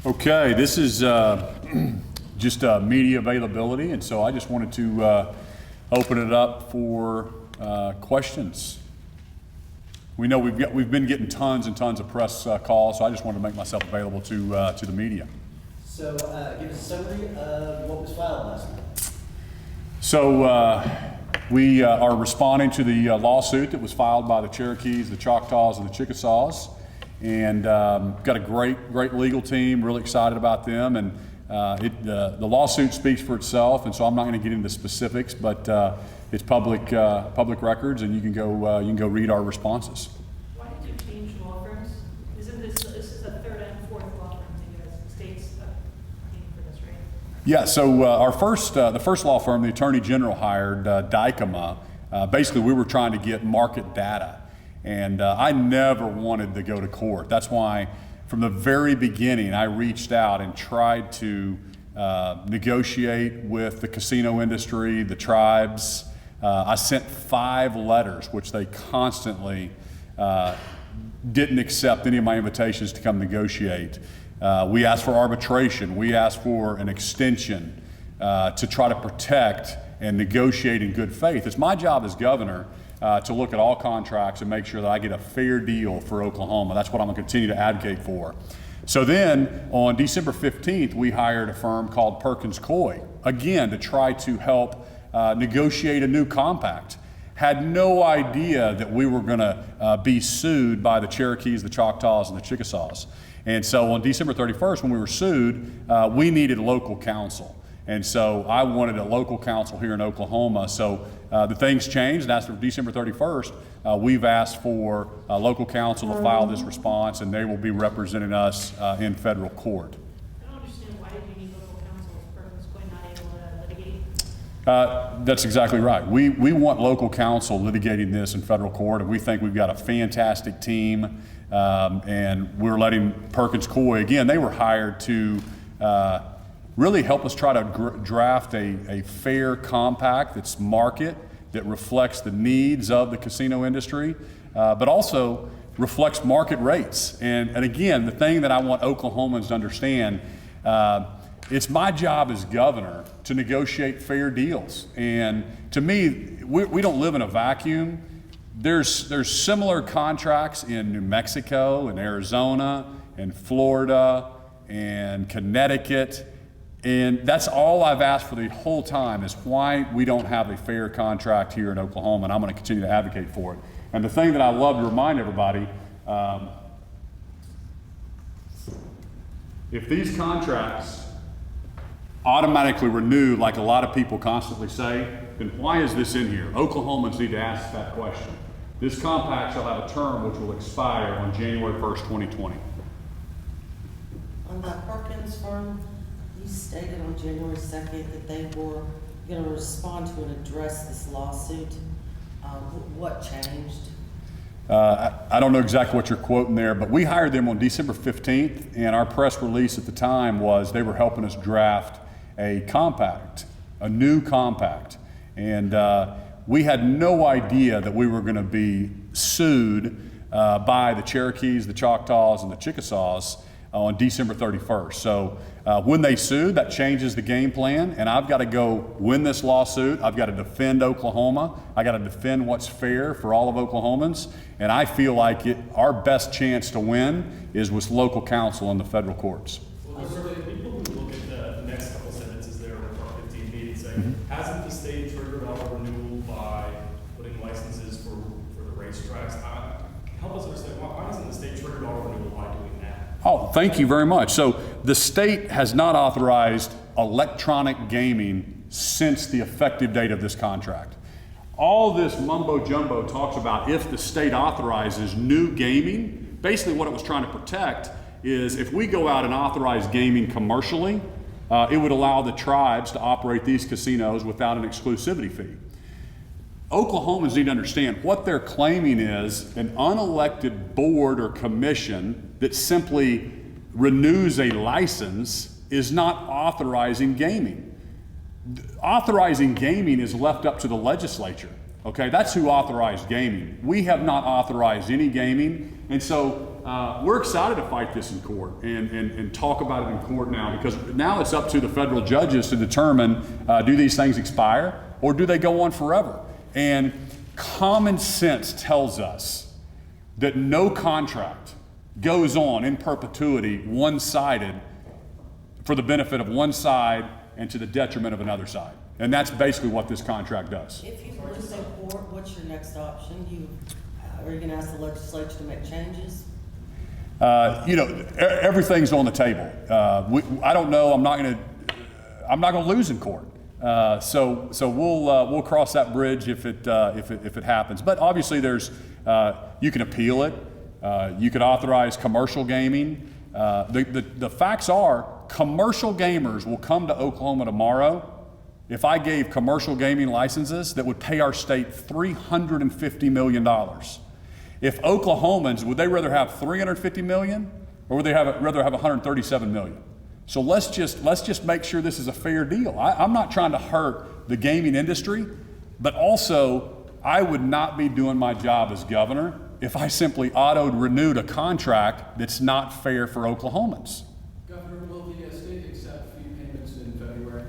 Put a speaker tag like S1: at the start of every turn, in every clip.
S1: Okay, this is just media availability, and so I just wanted to open it up for questions. We know we've been getting tons and tons of press calls, so I just wanted to make myself available to the media.
S2: So give us a summary of what was filed last night.
S1: So we are responding to the lawsuit that was filed by the Cherokees, the Choctaws, and the Chickasaws. And got a great legal team, really excited about them. And the lawsuit speaks for itself, and so I'm not going to get into specifics, but it's public records, and you can go read our responses.
S3: Why did you change law firms? Isn't this is the third and fourth law firms you guys states looking for this, right?
S1: Yeah. So the first law firm, the Attorney General hired, Dykema. Basically, we were trying to get market data. And I never wanted to go to court. That's why from the very beginning I reached out and tried to negotiate with the casino industry, the tribes. I sent 5 letters, which they constantly didn't accept any of my invitations to come negotiate. We asked for arbitration. We asked for an extension to try to protect and negotiate in good faith. It's my job as governor to look at all contracts and make sure that I get a fair deal for Oklahoma. That's what I'm going to continue to advocate for. So then on December 15th, we hired a firm called Perkins Cooley, again, to try to help negotiate a new compact. Had no idea that we were going to be sued by the Cherokees, the Choctaws, and the Chickasaws. And so on December 31st, when we were sued, we needed local counsel. And so I wanted a local counsel here in Oklahoma. So the things changed, and after December 31st, we've asked for local counsel to file this response, and they will be representing us in federal court.
S3: I don't understand, why did you need local counsel if Perkins Cooley not able to litigate?
S1: That's exactly right. We want local counsel litigating this in federal court, and we think we've got a fantastic team, and we're letting Perkins Cooley, again, they were hired to really help us try to draft a fair compact that's market, that reflects the needs of the casino industry, but also reflects market rates. And again, the thing that I want Oklahomans to understand, it's my job as governor to negotiate fair deals. And to me, we don't live in a vacuum. There's similar contracts in New Mexico and Arizona and Florida and Connecticut. And that's all I've asked for the whole time, is why we don't have a fair contract here in Oklahoma, and I'm going to continue to advocate for it. And the thing that I love to remind everybody, if these contracts automatically renew, like a lot of people constantly say, then why is this in here? Oklahomans need to ask that question. This compact shall have a term which will expire on January 1st, 2020.
S4: On that Perkins firm, you stated on January 2nd that they were going to respond to and address this lawsuit. What changed?
S1: I don't know exactly what you're quoting there, but we hired them on December 15th, and our press release at the time was they were helping us draft a compact, a new compact. And we had no idea that we were going to be sued by the Cherokees, the Choctaws, and the Chickasaws on December 31st. So when they sued, that changes the game plan, and I've got to go win this lawsuit. I've got to defend Oklahoma. I got to defend what's fair for all of Oklahomans, and I feel like our best chance to win is with local counsel in the federal courts.
S5: Well, there's people who look at the next couple sentences there in Part 15B and say, hasn't the state triggered auto renewal by putting licenses for the racetracks? Help us understand, why hasn't the state triggered auto renewal by doing that?
S1: Oh, thank you very much. So the state has not authorized electronic gaming since the effective date of this contract. All this mumbo jumbo talks about if the state authorizes new gaming. Basically what it was trying to protect is if we go out and authorize gaming commercially, it would allow the tribes to operate these casinos without an exclusivity fee. Oklahomans need to understand what they're claiming is an unelected board or commission that simply renews a license is not authorizing gaming. Authorizing gaming is left up to the legislature. Okay, that's who authorized gaming. We have not authorized any gaming, and so we're excited to fight this in court and talk about it in court now, because now it's up to the federal judges to determine, do these things expire or do they go on forever? And common sense tells us that no contract goes on in perpetuity one-sided for the benefit of one side and to the detriment of another side. And that's basically what this contract does.
S4: If you lose in court, what's your next option? Are you gonna ask the legislature to make changes?
S1: Everything's on the table. I don't know. I'm not gonna lose in court. So we'll cross that bridge if it happens. But obviously, you can appeal it. You could authorize commercial gaming. The facts are, commercial gamers will come to Oklahoma tomorrow. If I gave commercial gaming licenses that would pay our state $350 million. If Oklahomans, would they rather have $350 million or would they rather have $137 million? So let's just make sure this is a fair deal. I'm not trying to hurt the gaming industry, but also I would not be doing my job as governor if I simply auto-renewed a contract that's not fair for Oklahomans.
S6: Governor, will the state accept fee payments in February?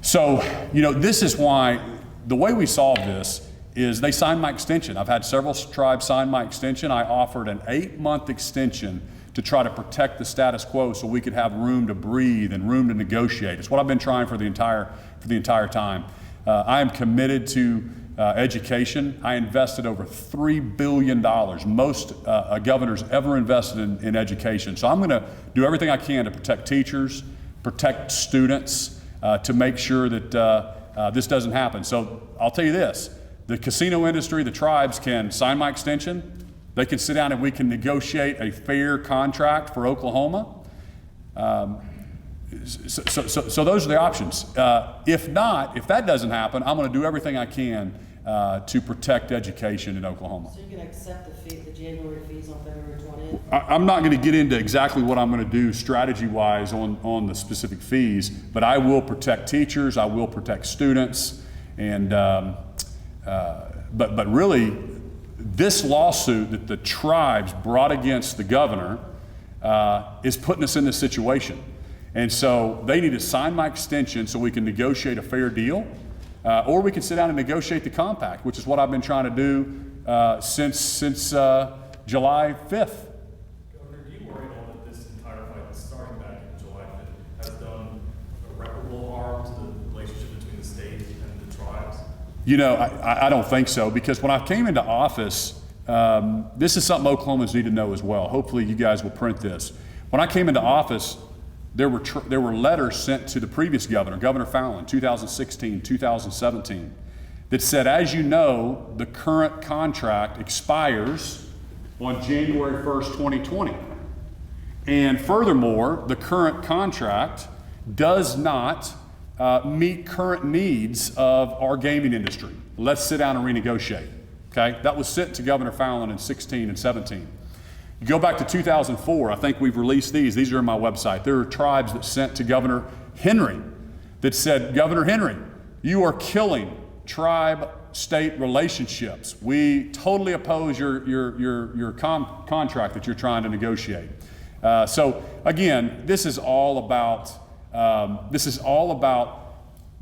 S1: So, this is why the way we solve this is they signed my extension. I've had several tribes sign my extension. I offered an 8-month extension to try to protect the status quo so we could have room to breathe and room to negotiate. It's what I've been trying for the entire time. I am committed to education. I invested over $3 billion, most a governor's ever invested in education. So I'm going to do everything I can to protect teachers, protect students, to make sure that this doesn't happen. So I'll tell you this, the casino industry, the tribes can sign my extension. They can sit down and we can negotiate a fair contract for Oklahoma. So those are the options. If that doesn't happen, I'm going to do everything I can to protect education in Oklahoma.
S4: So you're gonna accept the January fees on February 20th?
S1: I'm not going to get into exactly what I'm going to do strategy-wise on the specific fees, but I will protect teachers, I will protect students, and but really, this lawsuit that the tribes brought against the governor is putting us in this situation. And so they need to sign my extension so we can negotiate a fair deal, or we can sit down and negotiate the compact, which is what I've been trying to do since July 5th.
S5: Governor, do you worry at all that this entire fight that's starting back in July 5th has done irreparable harm to the relationship between the state and the tribes?
S1: I don't think so, because when I came into office, this is something Oklahomans need to know as well. Hopefully you guys will print this. When I came into office, there were letters sent to the previous governor, Governor Fallon, 2016, 2017, that said, as you know, the current contract expires on January 1st, 2020. And furthermore, the current contract does not meet current needs of our gaming industry. Let's sit down and renegotiate. Okay, that was sent to Governor Fallon in 16 and 17. You go back to 2004, I think we've released these. These are on my website. There are tribes that sent to Governor Henry that said, Governor Henry, you are killing tribe-state relationships. We totally oppose your contract that you're trying to negotiate. So again, this is all about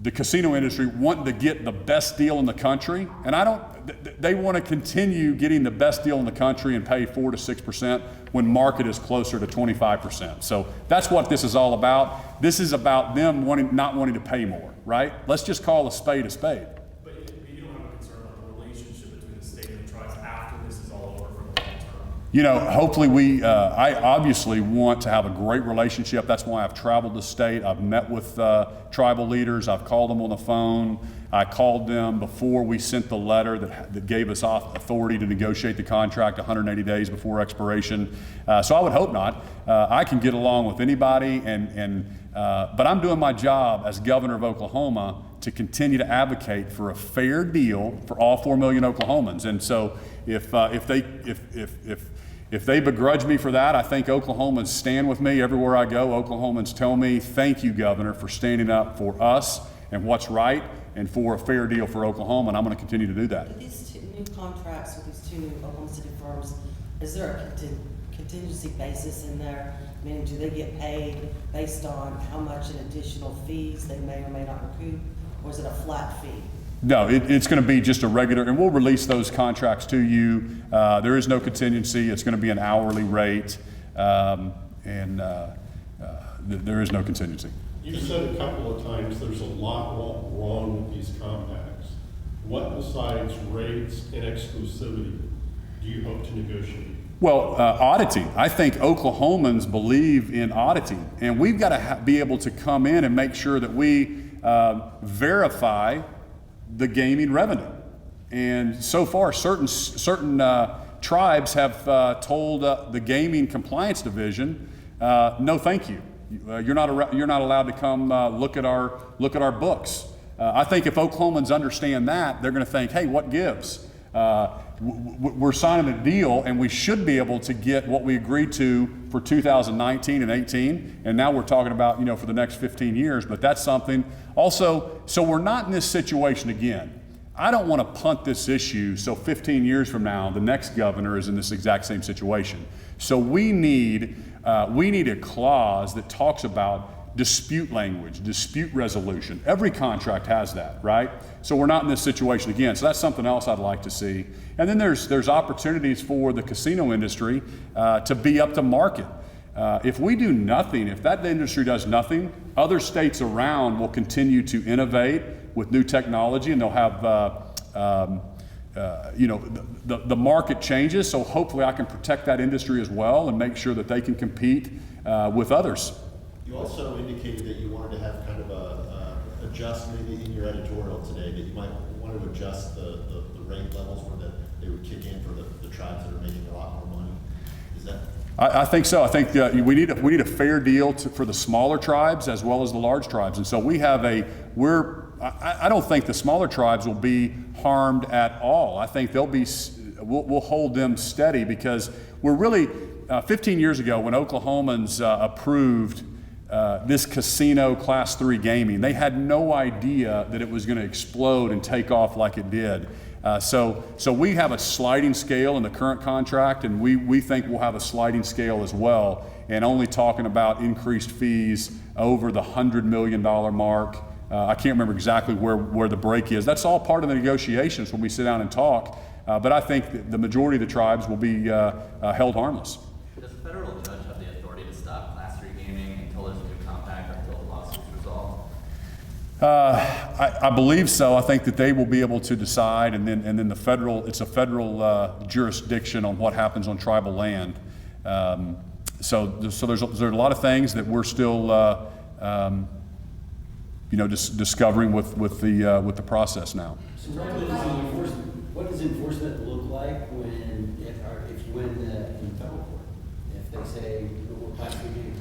S1: the casino industry wanting to get the best deal in the country, and they want to continue getting the best deal in the country and pay 4 to 6% when market is closer to 25%. So that's what this is all about. This is about them not wanting to pay more, right? Let's just call a spade a spade.
S5: But you don't have a concern about the relationship between the state and the tribes after this is all over for the long term?
S1: Hopefully I obviously want to have a great relationship. That's why I've traveled the state. I've met with tribal leaders. I've called them on the phone. I called them before we sent the letter that gave us authority to negotiate the contract 180 days before expiration. So I would hope not. I can get along with anybody, but I'm doing my job as governor of Oklahoma to continue to advocate for a fair deal for all 4 million Oklahomans. And so if they begrudge me for that, I think Oklahomans stand with me everywhere I go. Oklahomans tell me, thank you, Governor, for standing up for us and what's right. and for a fair deal for Oklahoma, and I'm going to continue to do that.
S4: With these two new contracts with these two new Oklahoma City firms, is there a contingency basis in there? Meaning, do they get paid based on how much in additional fees they may or may not recoup, or is it a flat fee?
S1: No, it's going to be just a regular, and we'll release those contracts to you. There is no contingency. It's going to be an hourly rate, and there is no contingency.
S7: You said a couple of times there's a lot wrong with these compacts. What besides rates and exclusivity do you hope to negotiate?
S1: Well, auditing. I think Oklahomans believe in auditing, and we've got to be able to come in and make sure that we verify the gaming revenue. And so far, certain tribes have told the Gaming Compliance Division, no, thank you. You're not allowed to come look at our books. I think if Oklahomans understand that, they're going to think, hey, what gives? We're signing a deal, and we should be able to get what we agreed to for 2019 and 18, and now we're talking about, for the next 15 years, but that's something. Also, so we're not in this situation again. I don't want to punt this issue so 15 years from now, the next governor is in this exact same situation. So we need a clause that talks about dispute language, dispute resolution. Every contract has that, right? So we're not in this situation again. So that's something else I'd like to see. And then there's opportunities for the casino industry to be up to market. If we do nothing, if that industry does nothing, other states around will continue to innovate with new technology, and they'll have, the market changes. So hopefully I can protect that industry as well and make sure that they can compete with others.
S8: You also indicated that you wanted to have kind of a adjust maybe in your editorial today, that you might want to adjust the rate levels where they would kick in for the tribes that are making a lot more money. Is that?
S1: I think so. I think we need a fair deal for the smaller tribes as well as the large tribes. And so I don't think the smaller tribes will be harmed at all. I think we'll hold them steady, because we're really, 15 years ago when Oklahomans approved this casino class 3 gaming, they had no idea that it was going to explode and take off like it did. So we have a sliding scale in the current contract, and we think we'll have a sliding scale as well, and only talking about increased fees over the $100 million mark. I can't remember exactly where the break is. That's all part of the negotiations when we sit down and talk, but I think that the majority of the tribes will be held harmless.
S9: Does a federal judge have the authority to stop class 3 gaming until there's a new compact or until the lawsuit's resolved?
S1: I believe so. I think that they will be able to decide, and then it's a federal jurisdiction on what happens on tribal land. So there's a lot of things that we're still discovering with the process now.
S2: So what does enforcement look like if you win in federal court? If they say we're class 3 gaming?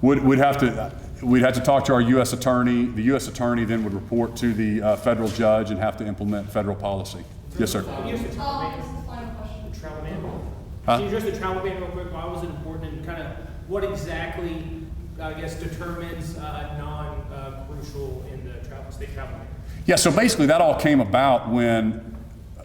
S1: We'd have to talk to our U.S. attorney. The U.S. attorney then would report to the federal judge and have to implement federal policy. Yes, sir.
S3: This is the final question. The travel ban. Can you address the travel ban real quick? Why was it important, and kind of what exactly, I guess, determines non-crucial in the state travel ban?
S1: Yeah, so basically that all came about when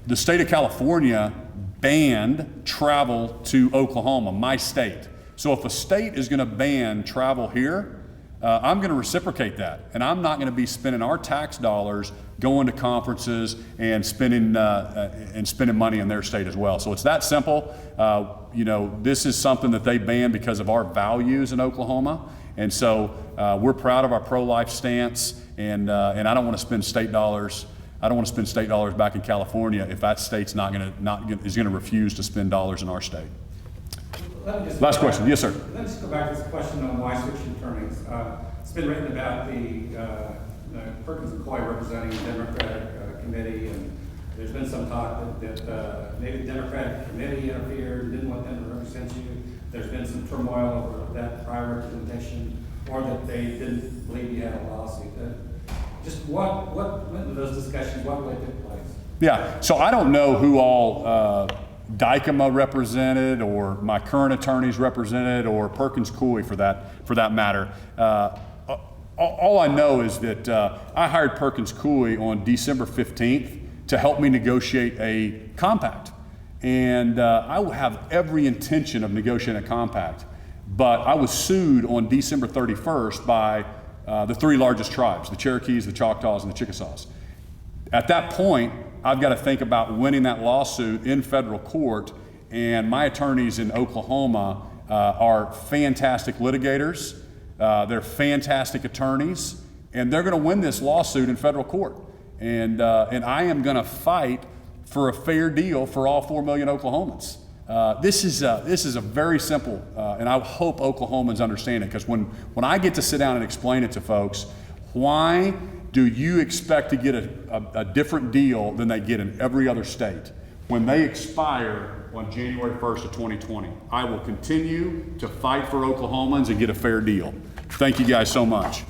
S1: the state of California banned travel to Oklahoma, my state. So if a state is going to ban travel here, I'm going to reciprocate that, and I'm not going to be spending our tax dollars going to conferences and spending money in their state as well. So it's that simple. This is something that they banned because of our values in Oklahoma, and so we're proud of our pro-life stance, and I don't want to spend state dollars. I don't want to spend state dollars back in California if that state's is going to refuse to spend dollars in our state. Last question. Yes, sir.
S10: Let's go back to this question on why switching attorneys. It's been written about the Perkins Cooley representing the Democratic committee, and there's been some talk that maybe the Democratic committee interfered and didn't want them to represent you. There's been some turmoil over that prior representation, or that they didn't believe you had a lawsuit. Just what went into those discussions? What way took place?
S1: Yeah. So I don't know who all Dykema represented, or my current attorneys represented, or Perkins Cooley for that matter. all I know is that I hired Perkins Cooley on December 15th to help me negotiate a compact. And I will have every intention of negotiating a compact. But I was sued on December 31st by the three largest tribes, the Cherokees, the Choctaws, and the Chickasaws. At that point, I've got to think about winning that lawsuit in federal court, and my attorneys in Oklahoma are fantastic litigators. They're fantastic attorneys, and they're going to win this lawsuit in federal court. And I am going to fight for a fair deal for all 4 million Oklahomans. This is a very simple, and I hope Oklahomans understand it, because when I get to sit down and explain it to folks, why do you expect to get a different deal than they get in every other state? When they expire on January 1st of 2020, I will continue to fight for Oklahomans and get a fair deal. Thank you guys so much.